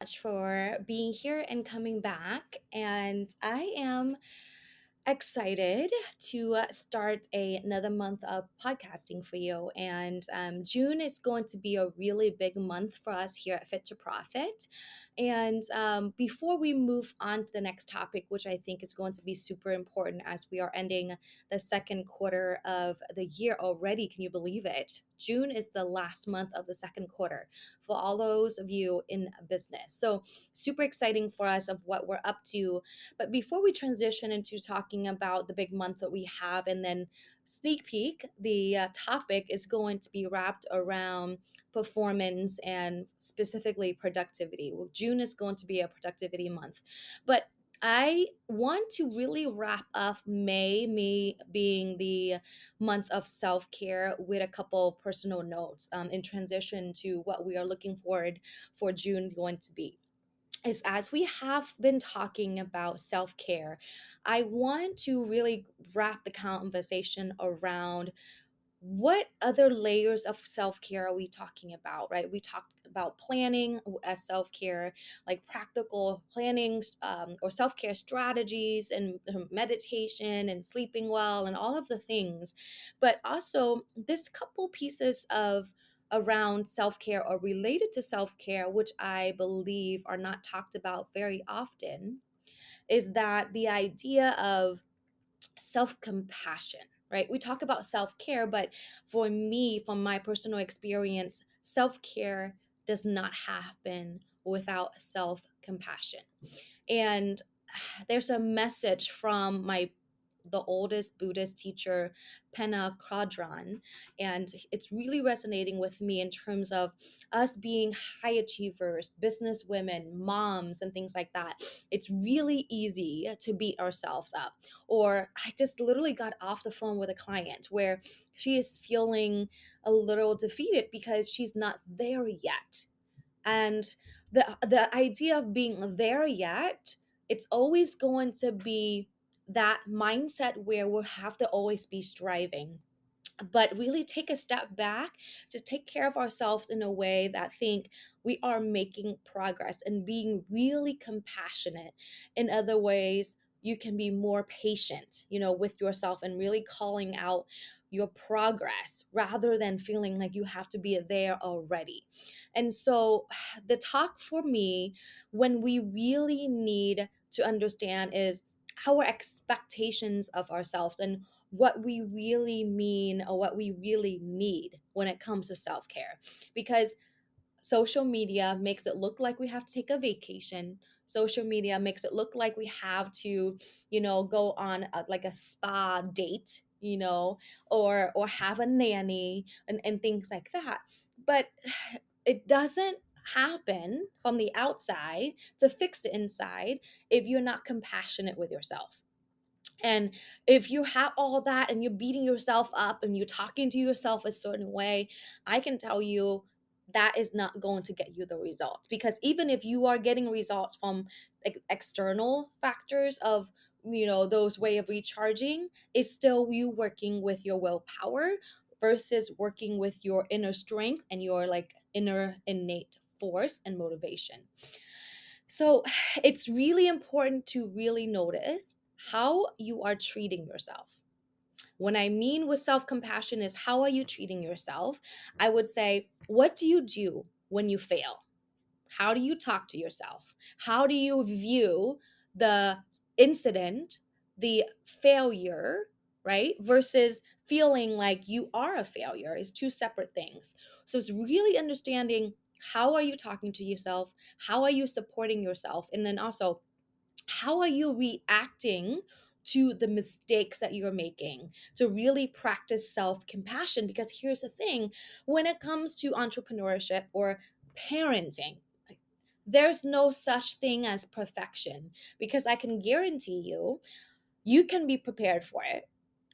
much for being here and coming back. And I am excited to start another month of podcasting for you. And June is going to be a really big month for us here at Fit to Profit. And before we move on to the next topic, which I think is going to be super important as we are ending the second quarter of the year already, can you believe it? June is the last month of the second quarter for all those of you in business. So, super exciting for us of what we're up to, but before we transition into talking about the big month that we have, and then sneak peek, the topic is going to be wrapped around performance and specifically productivity. Well, June is going to be a productivity month, but I want to really wrap up May, me being the month of self care, with a couple personal notes in transition to what we are looking forward for June going to be is as we have been talking about self care, I want to really wrap the conversation around what other layers of self care are we talking about, right? We talked about planning as self care, like practical planning or self care strategies and meditation and sleeping well and all of the things. But also, this couple pieces of around self care or related to self care, which I believe are not talked about very often, is that the idea of self compassion, right? We talk about self care, but for me, from my personal experience, self care does not happen without self compassion. And there's a message from the oldest Buddhist teacher, Pema Chodron, and it's really resonating with me in terms of us being high achievers, business women, moms, and things like that. It's really easy to beat ourselves up. Or I just literally got off the phone with a client where she is feeling a little defeated because she's not there yet. And the idea of being there yet, it's always going to be that mindset where we'll have to always be striving, but really take a step back to take care of ourselves in a way that think we are making progress and being really compassionate. In other ways, you can be more patient, with yourself, and really calling out your progress rather than feeling like you have to be there already. And so the talk for me, when we really need to understand, is our expectations of ourselves and what we really mean or what we really need when it comes to self care. Because social media makes it look like we have to take a vacation. Social media makes it look like we have to, go on like a spa date, or have a nanny and things like that. But it doesn't happen from the outside to fix the inside if you're not compassionate with yourself. And if you have all that and you're beating yourself up and you're talking to yourself a certain way, I can tell you that is not going to get you the results. Because even if you are getting results from external factors of, those way of recharging, it's still you working with your willpower versus working with your inner strength and your like inner innate force and motivation. So it's really important to really notice how you are treating yourself. When I mean with self compassion, is how are you treating yourself? I would say, what do you do when you fail? How do you talk to yourself? How do you view the incident, the failure, right? Versus feeling like you are a failure is two separate things. So it's really understanding how are you talking to yourself? How are you supporting yourself? And then also, how are you reacting to the mistakes that you're making, to really practice self-compassion? Because here's the thing, when it comes to entrepreneurship or parenting, there's no such thing as perfection, because I can guarantee you, you can be prepared for it.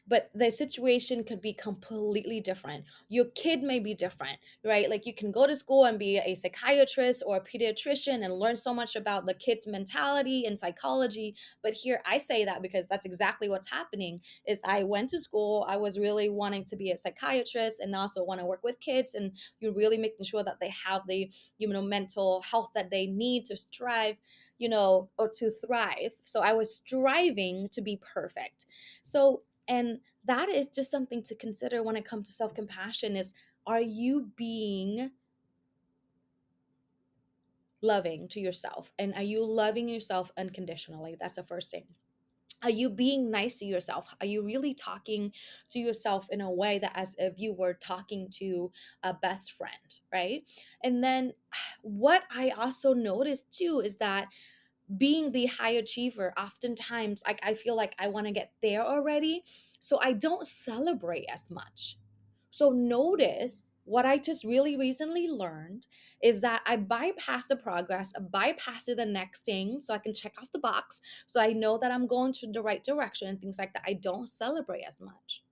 but the situation could be completely different. Your kid may be different, right? Like you can go to school and be a psychiatrist or a pediatrician and learn so much about the kid's mentality and psychology. But here I say that because that's exactly what's happening. Is I went to school, I was really wanting to be a psychiatrist and also want to work with kids, and you're really making sure that they have the mental health that they need to strive, or to thrive. So I was striving to be perfect. So, and that is just something to consider when it comes to self-compassion is, are you being loving to yourself, and are you loving yourself unconditionally? That's the first thing. Are you being nice to yourself? Are you really talking to yourself in a way that as if you were talking to a best friend, right? And then what I also noticed too is that being the high achiever, oftentimes I feel like I want to get there already, so I don't celebrate as much. So notice what I just really recently learned is that I bypass the progress, I bypass the next thing so I can check off the box, so I know that I'm going to the right direction and things like that. I don't celebrate as much.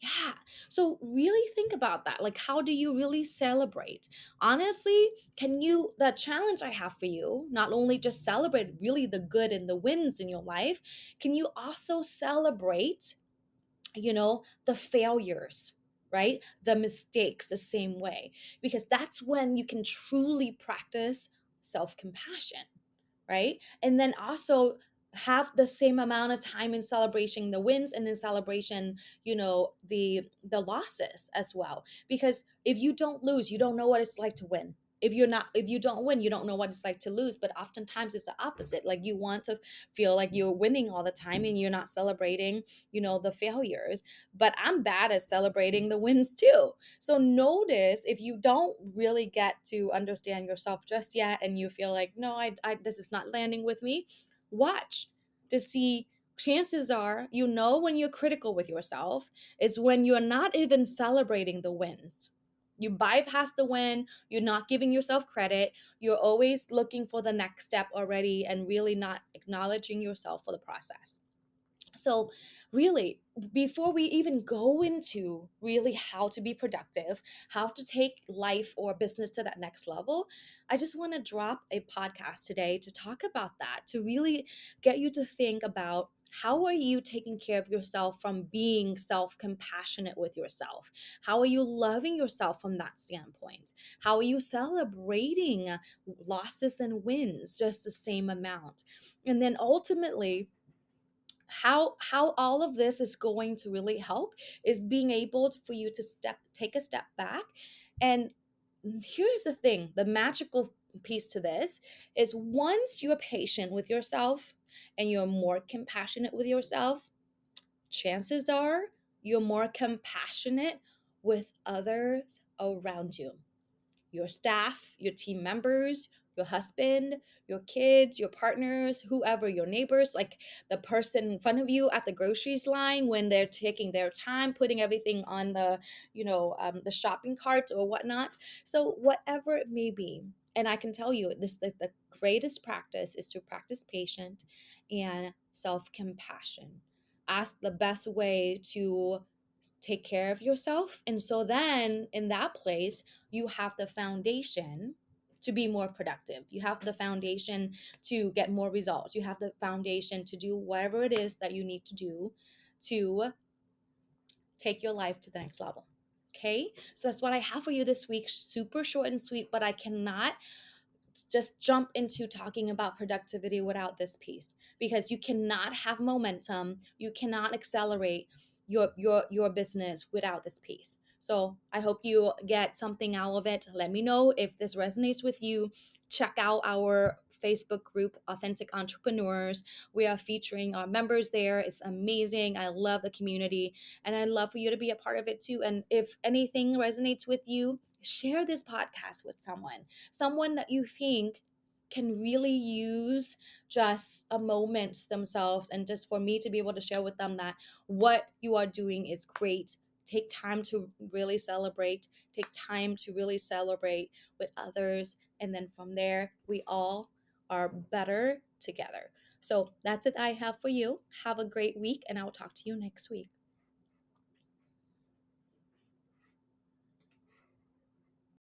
Yeah. So really think about that. Like, how do you really celebrate? Honestly, the challenge I have for you, not only just celebrate really the good and the wins in your life, can you also celebrate, the failures, right? The mistakes the same way, because that's when you can truly practice self compassion, right? And then also have the same amount of time in celebration the wins, and in celebration, the losses as well. Because if you don't lose, you don't know what it's like to win. If you don't win, you don't know what it's like to lose. But oftentimes it's the opposite. Like you want to feel like you're winning all the time and you're not celebrating, the failures. But I'm bad at celebrating the wins too. So notice if you don't really get to understand yourself just yet and you feel like, no, I this is not landing with me, watch to see. Chances are, when you're critical with yourself is when you're not even celebrating the wins. You bypass the win, you're not giving yourself credit, you're always looking for the next step already and really not acknowledging yourself for the process. So, really, before we even go into really how to be productive, how to take life or business to that next level, I just want to drop a podcast today to talk about that, to really get you to think about how are you taking care of yourself from being self-compassionate with yourself? How are you loving yourself from that standpoint? How are you celebrating losses and wins just the same amount? And then ultimately, how all of this is going to really help is being able for you to take a step back. And here's the thing, the magical piece to this is once you're patient with yourself and you're more compassionate with yourself, chances are you're more compassionate with others around you, your staff, your team members, your husband, your kids, your partners, whoever, your neighbors, like the person in front of you at the groceries line when they're taking their time putting everything on the shopping cart or whatnot. So whatever it may be, and I can tell you this, the greatest practice is to practice patience and self-compassion. Ask the best way to take care of yourself. And so then in that place, you have the foundation to be more productive. You have the foundation to get more results. You have the foundation to do whatever it is that you need to do to take your life to the next level. Okay, so that's what I have for you this week. Super short and sweet, but I cannot just jump into talking about productivity without this piece, because you cannot have momentum, you cannot accelerate your business without this piece. So I hope you get something out of it. Let me know if this resonates with you. Check out our Facebook group, Authentic Entrepreneurs. We are featuring our members there. It's amazing. I love the community and I'd love for you to be a part of it too. And if anything resonates with you, share this podcast with someone that you think can really use just a moment themselves, and just for me to be able to share with them that what you are doing is great. Take time to really celebrate, take time to really celebrate with others, and then from there we all are better together. So that's it I have for you. Have a great week, and I'll talk to you next week.